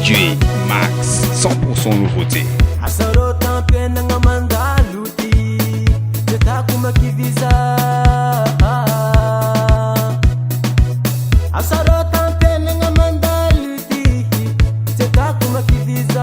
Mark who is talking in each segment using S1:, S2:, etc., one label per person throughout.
S1: DJ Max, 100% nouveauté.
S2: Asarota pena ngamanda luti, jetakuma kiviza. Asarota pena ngamanda luti, jetakuma kiviza.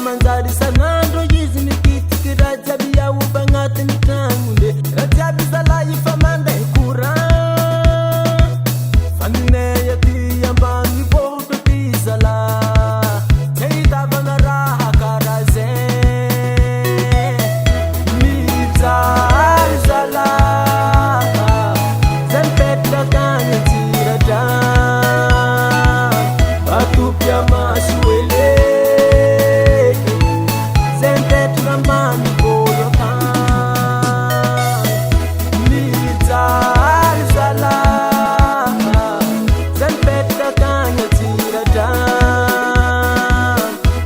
S2: Manzari sanando yizi nikiti kirajabi ya ubangate nitangunde rajabi zala yifamande kura fanine yati yambangi boto tizala teita banara hakaraze mizari zala zempeta kanya tirada batupya masuele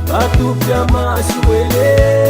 S2: Batupya masuele